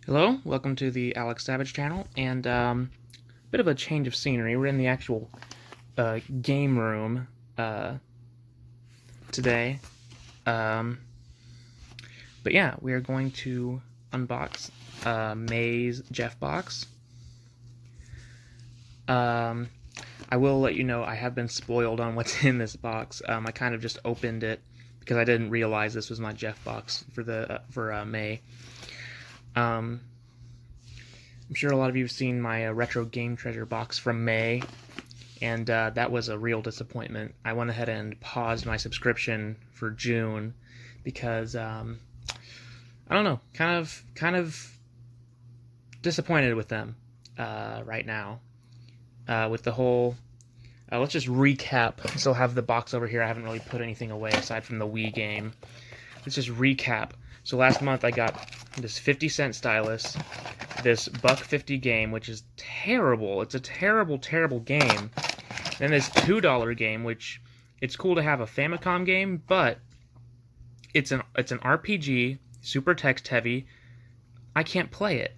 Hello, welcome to the Alex Savage channel, and bit of a change of scenery. We're in the actual game room today, um, but yeah, we are going to unbox May's GeoffBox. I will let you know I have been spoiled on what's in this box. I kind of just opened it because I didn't realize this was my GeoffBox for May. I'm sure a lot of you have seen my retro game treasure box from May, and that was a real disappointment. I went ahead and paused my subscription for June because I don't know, kind of disappointed with them right now. With the whole, let's just recap. I still have the box over here. I haven't really put anything away aside from the Wii game. Let's just recap. So last month I got this 50-cent stylus, this $1.50 game, which is terrible. It's a terrible, terrible game. Then this $2 game, which it's cool to have a Famicom game, but it's an RPG, super text heavy. I can't play it.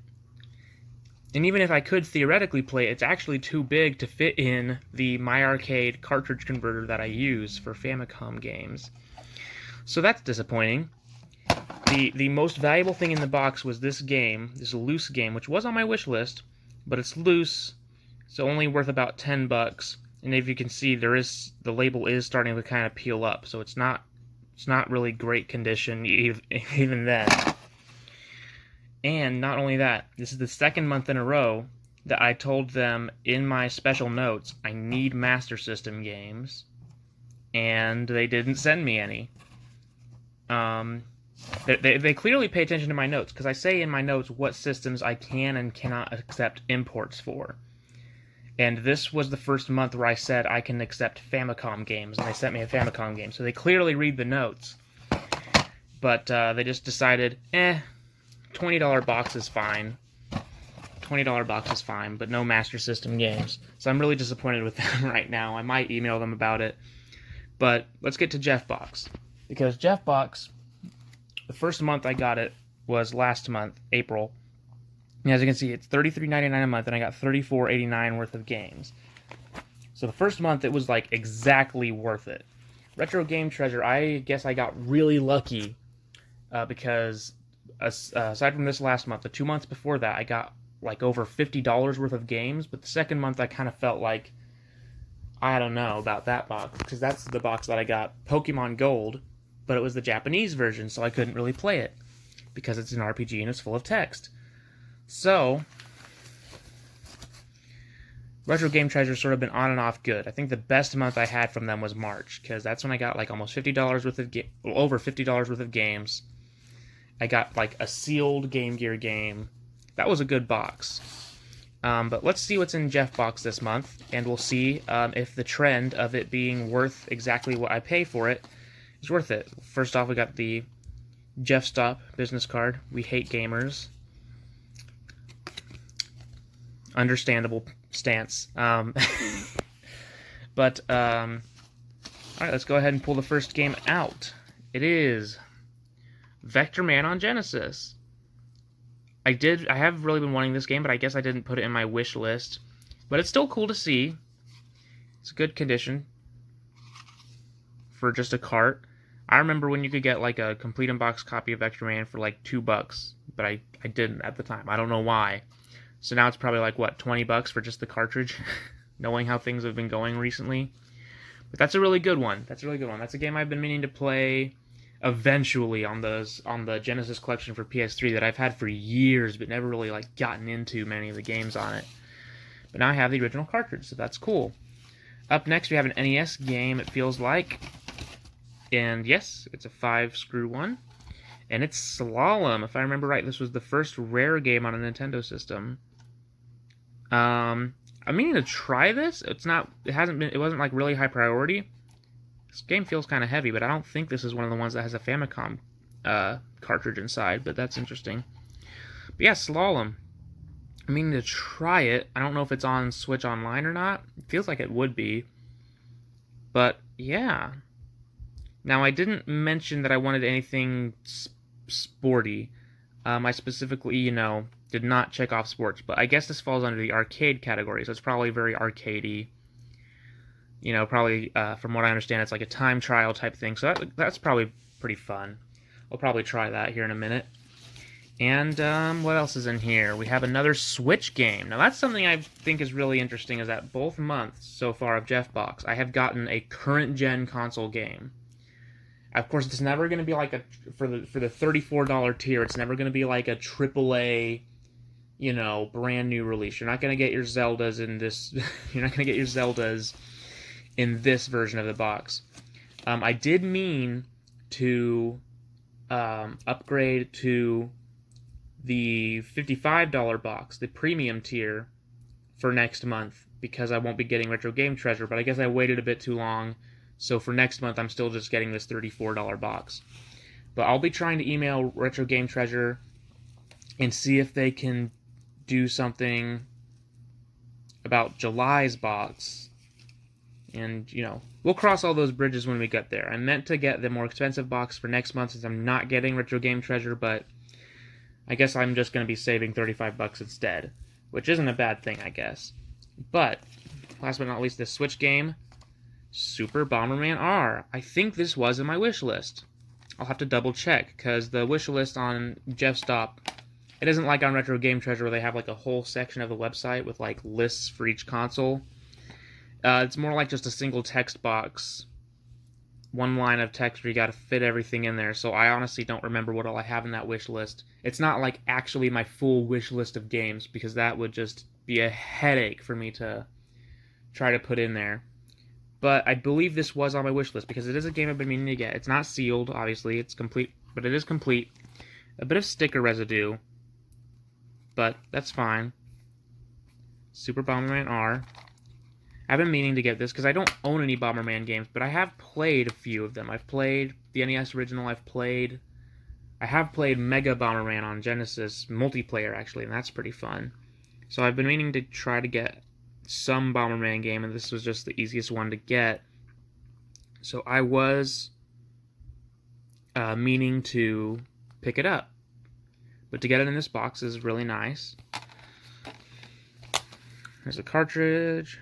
And even if I could theoretically play it, it's actually too big to fit in the MyArcade cartridge converter that I use for Famicom games. So that's disappointing. The most valuable thing in the box was this game, this loose game, which was on my wish list, but it's loose. It's only worth about $10, and if you can see, the label is starting to kind of peel up, so it's not really great condition even then. And not only that, this is the second month in a row that I told them in my special notes I need Master System games, and they didn't send me any. They clearly pay attention to my notes, because I say in my notes what systems I can and cannot accept imports for. And this was the first month where I said I can accept Famicom games, and they sent me a Famicom game. So they clearly read the notes. But they just decided, $20 box is fine. $20 box is fine, but no Master System games. So I'm really disappointed with them right now. I might email them about it. But let's get to GeoffBox. Because GeoffBox, the first month I got it was last month, April. And as you can see, it's $33.99 a month, and I got $34.89 worth of games. So the first month, it was like exactly worth it. Retro Game Treasure, I guess I got really lucky because aside from this last month, the 2 months before that, I got like over $50 worth of games. But the second month, I kind of felt like, I don't know about that box, because that's the box that I got Pokemon Gold, but it was the Japanese version, so I couldn't really play it because it's an RPG and it's full of text. So, Retro Game Treasure's sort of been on and off good. I think the best month I had from them was March, because that's when I got like almost $50 worth of over $50 worth of games. I got like a sealed Game Gear game. That was a good box. But let's see what's in GeoffBox this month, and we'll see if the trend of it being worth exactly what I pay for it is worth it. First off, we got the Jeff Stop business card. We hate gamers. Understandable stance. But, alright, let's go ahead and pull the first game out. It is Vector Man on Genesis. I have really been wanting this game, but I guess I didn't put it in my wish list. But it's still cool to see. It's a good condition for just a cart. I remember when you could get like a complete unboxed copy of Vector Man for like $2, but I didn't at the time. I don't know why. So now it's probably like, what, $20 for just the cartridge, knowing how things have been going recently. But that's a really good one. That's a really good one. That's a game I've been meaning to play eventually on the Genesis collection for PS3 that I've had for years, but never really like gotten into many of the games on it. But now I have the original cartridge, so that's cool. Up next, we have an NES game, it feels like. And yes, it's a 5-screw one. And it's Slalom. If I remember right, this was the first rare game on a Nintendo system. I'm meaning to try this. It wasn't like really high priority. This game feels kind of heavy, but I don't think this is one of the ones that has a Famicom cartridge inside, but that's interesting. But yeah, Slalom. I'm meaning to try it. I don't know if it's on Switch Online or not. It feels like it would be. But yeah. Now, I didn't mention that I wanted anything sporty. I specifically, did not check off sports, but I guess this falls under the arcade category, so it's probably very arcadey. Probably, from what I understand, it's like a time trial type thing, so that's probably pretty fun. I'll probably try that here in a minute. And what else is in here? We have another Switch game. Now that's something I think is really interesting, is that both months so far of GeoffBox, I have gotten a current-gen console game. Of course, it's never going to be like for the $34 tier, it's never going to be like a AAA, brand new release. You're not going to get your Zeldas in this. You're not going to get your Zeldas in this version of the box. I did mean to upgrade to the $55 box, the premium tier, for next month, because I won't be getting Retro Game Treasure, but I guess I waited a bit too long, so for next month I'm still just getting this $34 box. But I'll be trying to email Retro Game Treasure and see if they can do something about July's box. And, we'll cross all those bridges when we get there. I meant to get the more expensive box for next month since I'm not getting Retro Game Treasure, but I guess I'm just going to be saving $35 instead, which isn't a bad thing, I guess. But, last but not least, this Switch game, Super Bomberman R. I think this was in my wish list. I'll have to double check, because the wish list on GeoffStop, it isn't like on Retro Game Treasure where they have like a whole section of the website with like lists for each console. It's more like just a single text box, one line of text where you got to fit everything in there. So I honestly don't remember what all I have in that wish list. It's not like actually my full wish list of games, because that would just be a headache for me to try to put in there. But I believe this was on my wish list because it is a game I've been meaning to get. It's not sealed, obviously. It's complete, but it is complete. A bit of sticker residue, but that's fine. Super Bomberman R. I've been meaning to get this because I don't own any Bomberman games, but I have played a few of them. I've played the NES original. I have played Mega Bomberman on Genesis, multiplayer actually, and that's pretty fun. So I've been meaning to try to get some Bomberman game, and this was just the easiest one to get. So I was meaning to pick it up, but to get it in this box is really nice. There's a cartridge.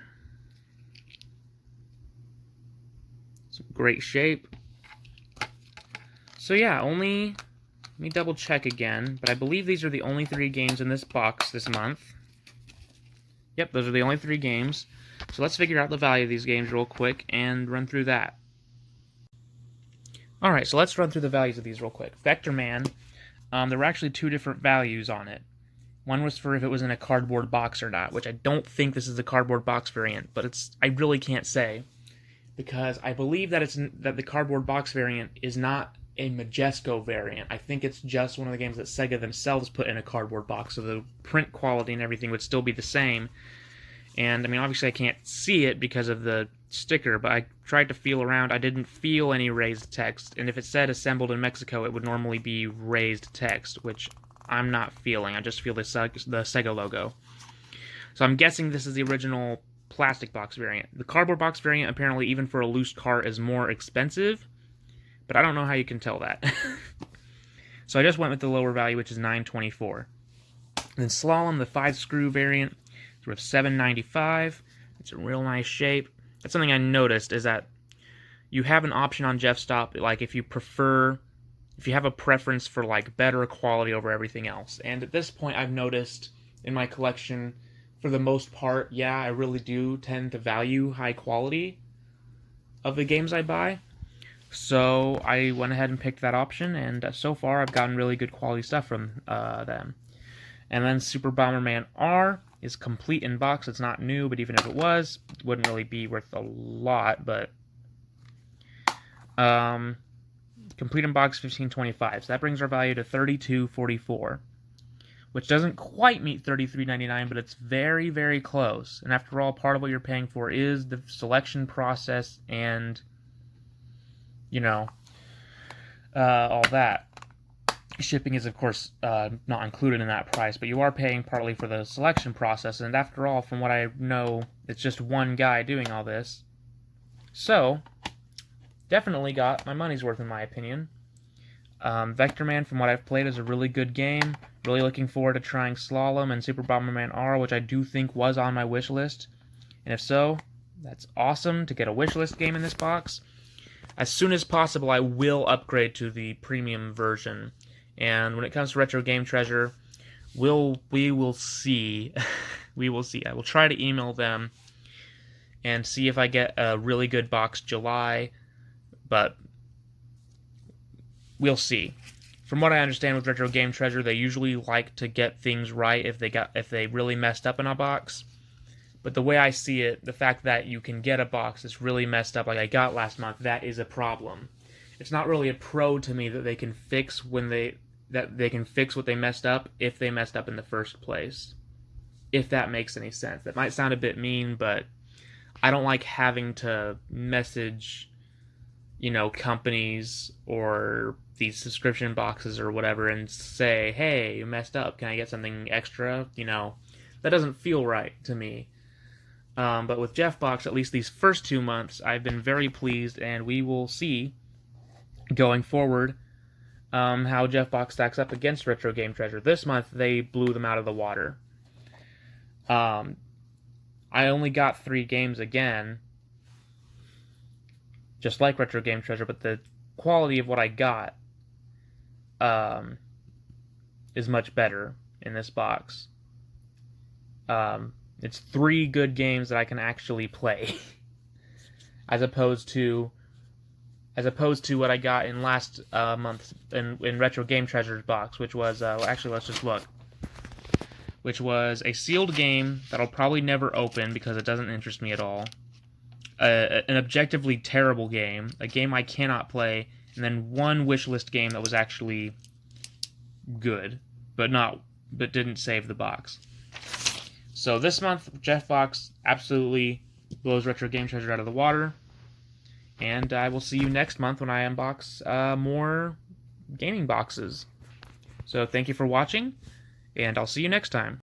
Some great shape. So yeah, let me double check again, but I believe these are the only 3 games in this box this month. Yep, those are the only 3 games. So let's figure out the value of these games real quick and run through that. Alright, so let's run through the values of these real quick. Vector Man, there were actually 2 different values on it. One was for if it was in a cardboard box or not, which I don't think this is a cardboard box variant, but I really can't say, because I believe that that the cardboard box variant is not a Majesco variant. I think it's just one of the games that Sega themselves put in a cardboard box, so the print quality and everything would still be the same. And, I mean, obviously I can't see it because of the sticker, but I tried to feel around. I didn't feel any raised text, and if it said assembled in Mexico, it would normally be raised text, which I'm not feeling. I just feel the Sega logo. So I'm guessing this is the original plastic box variant. The cardboard box variant, apparently, even for a loose cart, is more expensive, but I don't know how you can tell that. So I just went with the lower value, which is $9.24. Then Slalom, the 5-screw variant, is worth $7.95. It's a real nice shape. That's something I noticed, is that you have an option on GeoffStop, like if you have a preference for like better quality over everything else. And at this point, I've noticed in my collection, for the most part, yeah, I really do tend to value high quality of the games I buy. So I went ahead and picked that option, and so far I've gotten really good quality stuff from them. And then Super Bomberman R is complete in box. It's not new, but even if it was, it wouldn't really be worth a lot, but complete in box $15.25. So that brings our value to $32.44. Which doesn't quite meet $33.99, but it's very, very close. And after all, part of what you're paying for is the selection process and, all that. Shipping is, of course, not included in that price, but you are paying partly for the selection process. And after all, from what I know, it's just one guy doing all this. So, definitely got my money's worth, in my opinion. Vector Man, from what I've played, is a really good game. Really looking forward to trying Slalom and Super Bomberman R, which I do think was on my wish list. And if so, that's awesome to get a wish list game in this box. As soon as possible, I will upgrade to the premium version. And when it comes to Retro Game Treasure, we will see. We will see. I will try to email them and see if I get a really good box July, but we'll see. From what I understand with Retro Game Treasure, they usually like to get things right if they really messed up in a box. But the way I see it, the fact that you can get a box that's really messed up like I got last month, that is a problem. It's not really a pro to me that they can fix what they messed up if they messed up in the first place. If that makes any sense. That might sound a bit mean, but I don't like having to message, companies or these subscription boxes or whatever and say, hey, you messed up. Can I get something extra? That doesn't feel right to me. But with GeoffBox, at least these first 2 months, I've been very pleased, and we will see going forward how GeoffBox stacks up against Retro Game Treasure. This month, they blew them out of the water. I only got 3 games again, just like Retro Game Treasure, but the quality of what I got is much better in this box. It's 3 good games that I can actually play, as opposed to what I got in last month in Retro Game Treasure's box, which was actually, let's just look, which was a sealed game that I'll probably never open because it doesn't interest me at all, an objectively terrible game, a game I cannot play, and then 1 wishlist game that was actually good, but didn't save the box. So this month, GeoffBox absolutely blows Retro Game Treasure out of the water. And I will see you next month when I unbox more gaming boxes. So thank you for watching, and I'll see you next time.